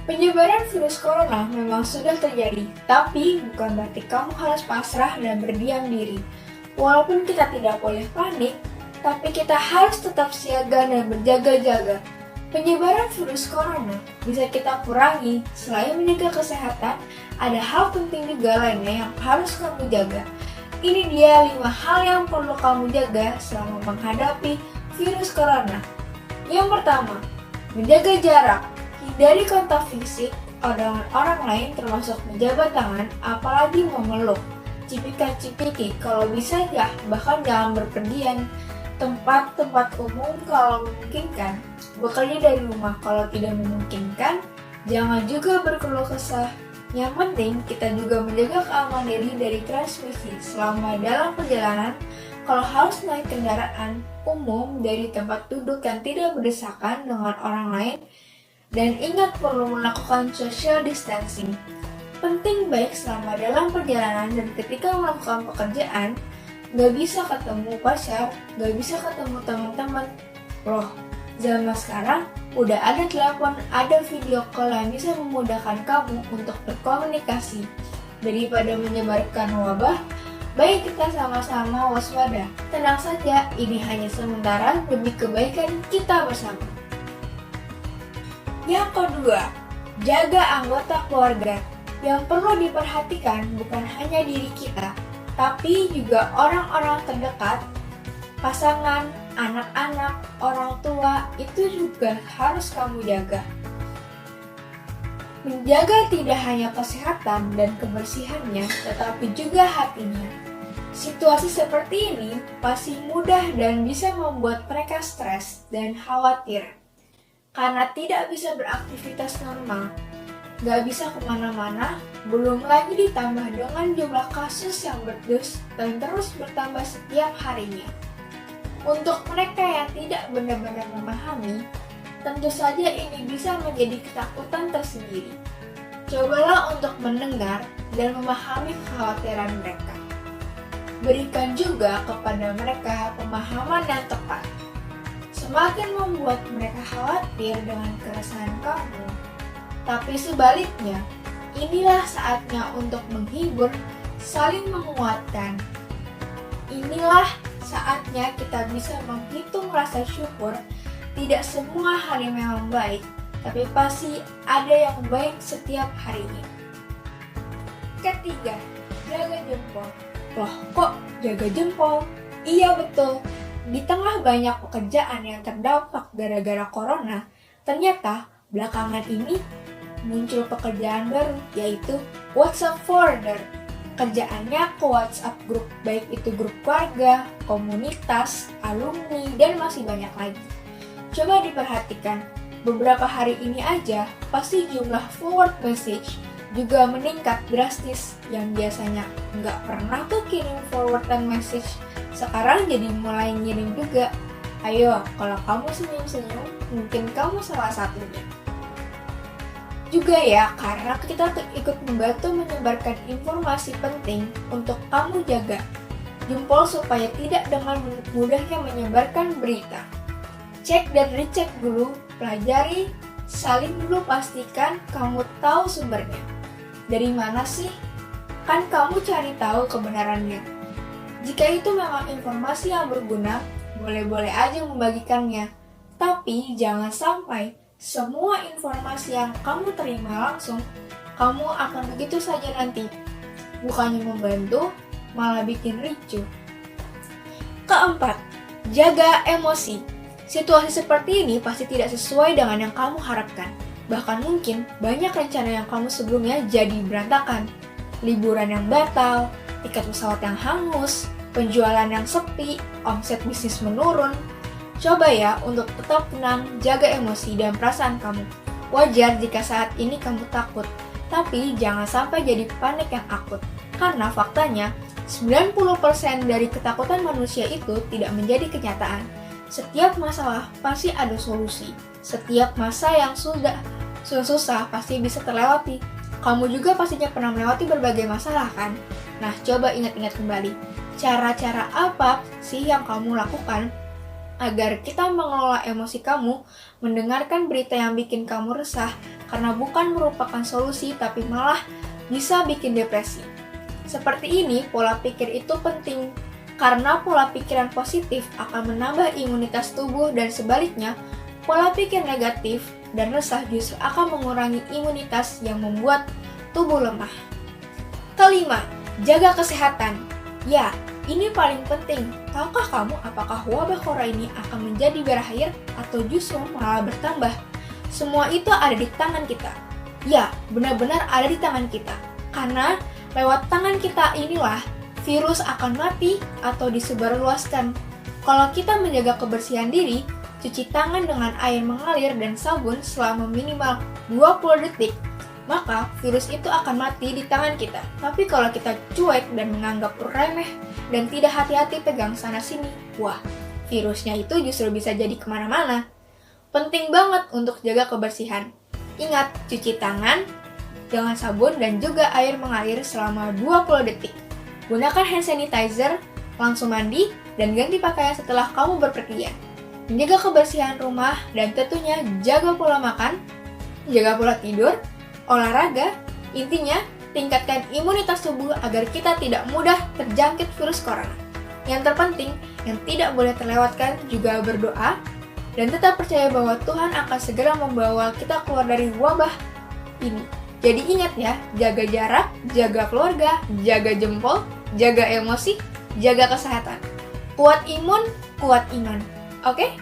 Penyebaran virus corona memang sudah terjadi, tapi bukan berarti kamu harus pasrah dan berdiam diri. Walaupun kita tidak boleh panik, tapi kita harus tetap siaga dan berjaga-jaga. Penyebaran virus corona bisa kita kurangi. Selain menjaga kesehatan, ada hal penting juga lainnya yang harus kamu jaga. Ini dia 5 hal yang perlu kamu jaga selama menghadapi virus corona. Yang pertama, menjaga jarak. Hindari kontak fisik dengan orang lain termasuk menjabat tangan, apalagi memeluk. Cipika-cipiki kalau bisa ya, bahkan jangan berpergian. Tempat-tempat umum kalau memungkinkan. Bekerja dari rumah kalau tidak memungkinkan, jangan juga berkeluh kesah. Yang penting kita juga menjaga keamanan diri dari transmisi selama dalam perjalanan. Kalau harus naik kendaraan umum dari tempat duduk yang tidak berdesakan dengan orang lain, dan ingat perlu melakukan social distancing. Penting baik selama dalam perjalanan dan ketika melakukan pekerjaan, gak bisa ketemu pacar, gak bisa ketemu teman-teman. Loh, zaman sekarang udah ada telepon, ada video call yang bisa memudahkan kamu untuk berkomunikasi. Daripada menyebarkan wabah, baik kita sama-sama waspada. Tenang saja, ini hanya sementara demi kebaikan kita bersama. Yang kedua, jaga anggota keluarga. Yang perlu diperhatikan bukan hanya diri kita, tapi juga orang-orang terdekat, pasangan, anak-anak, orang tua, itu juga harus kamu jaga. Menjaga tidak hanya kesehatan dan kebersihannya, tetapi juga hatinya. Situasi seperti ini pasti mudah dan bisa membuat mereka stres dan khawatir. Karena tidak bisa beraktivitas normal, gak bisa kemana-mana, belum lagi ditambah dengan jumlah kasus yang berdus dan terus bertambah setiap harinya. Untuk mereka yang tidak benar-benar memahami, tentu saja ini bisa menjadi ketakutan tersendiri. Cobalah untuk mendengar dan memahami kekhawatiran mereka. Berikan juga kepada mereka pemahaman yang tepat. Semakin membuat mereka khawatir dengan keresahan kamu. Tapi sebaliknya, inilah saatnya untuk menghibur, saling menguatkan. Inilah saatnya kita bisa menghitung rasa syukur. Tidak semua hari memang baik, tapi pasti ada yang baik setiap harinya. Ketiga, jaga jempol. Loh, kok jaga jempol? Iya betul. Di tengah banyak pekerjaan yang terdampak gara-gara corona, ternyata belakangan ini muncul pekerjaan baru, yaitu WhatsApp forwarder. Kerjaannya ke WhatsApp grup, baik itu grup keluarga, komunitas, alumni, dan masih banyak lagi. Coba diperhatikan, beberapa hari ini aja, pasti jumlah forward message juga meningkat drastis. Yang biasanya nggak pernah tuh kirim forwardan message, sekarang jadi mulai ngirim juga. Ayo, kalau kamu senyum-senyum, mungkin kamu salah satunya. Juga ya, karena kita ikut membantu menyebarkan informasi penting untuk kamu jaga jempol supaya tidak dengan mudahnya menyebarkan berita. Cek dan recek dulu, pelajari, saling dulu pastikan kamu tahu sumbernya. Dari mana sih? Kan kamu cari tahu kebenarannya. Jika itu memang informasi yang berguna, boleh-boleh aja membagikannya. Tapi jangan sampai semua informasi yang kamu terima langsung, kamu akan begitu saja nanti. Bukannya membantu, malah bikin ricuh. Keempat, jaga emosi. Situasi seperti ini pasti tidak sesuai dengan yang kamu harapkan. Bahkan mungkin banyak rencana yang kamu sebelumnya jadi berantakan. Liburan yang batal, tiket pesawat yang hangus, penjualan yang sepi, omset bisnis menurun. Coba ya untuk tetap tenang, jaga emosi dan perasaan kamu. Wajar jika saat ini kamu takut, tapi jangan sampai jadi panik yang akut. Karena faktanya, 90% dari ketakutan manusia itu tidak menjadi kenyataan. Setiap masalah pasti ada solusi. Setiap masa yang sudah susah pasti bisa terlewati. Kamu juga pastinya pernah melewati berbagai masalah kan? Nah, coba ingat-ingat kembali. Cara-cara apa sih yang kamu lakukan agar kita mengelola emosi kamu, mendengarkan berita yang bikin kamu resah, karena bukan merupakan solusi tapi malah bisa bikin depresi. Seperti ini, pola pikir itu penting karena pola pikiran positif akan menambah imunitas tubuh dan sebaliknya, pola pikir negatif dan resah justru akan mengurangi imunitas yang membuat tubuh lemah. Kelima, jaga kesehatan. Ya, ini paling penting. Tahukah kamu apakah wabah corona ini akan menjadi berakhir atau justru malah bertambah? Semua itu ada di tangan kita. Ya, benar-benar ada di tangan kita. Karena lewat tangan kita inilah virus akan mati atau disebarluaskan. Kalau kita menjaga kebersihan diri, cuci tangan dengan air mengalir dan sabun selama minimal 20 detik, maka virus itu akan mati di tangan kita. Tapi kalau kita cuek dan menganggap remeh dan tidak hati-hati pegang sana-sini, wah, virusnya itu justru bisa jadi kemana-mana. Penting banget untuk jaga kebersihan. Ingat, cuci tangan dengan sabun dan juga air mengalir selama 20 detik. Gunakan hand sanitizer, langsung mandi, dan ganti pakaian setelah kamu berpergian. Menjaga kebersihan rumah dan tentunya jaga pola makan, jaga pola tidur, olahraga, intinya tingkatkan imunitas tubuh agar kita tidak mudah terjangkit virus corona. Yang terpenting, yang tidak boleh terlewatkan juga berdoa, dan tetap percaya bahwa Tuhan akan segera membawa kita keluar dari wabah ini. Jadi ingat ya, jaga jarak, jaga keluarga, jaga jempol, jaga emosi, jaga kesehatan. Kuat imun, kuat iman. Oke?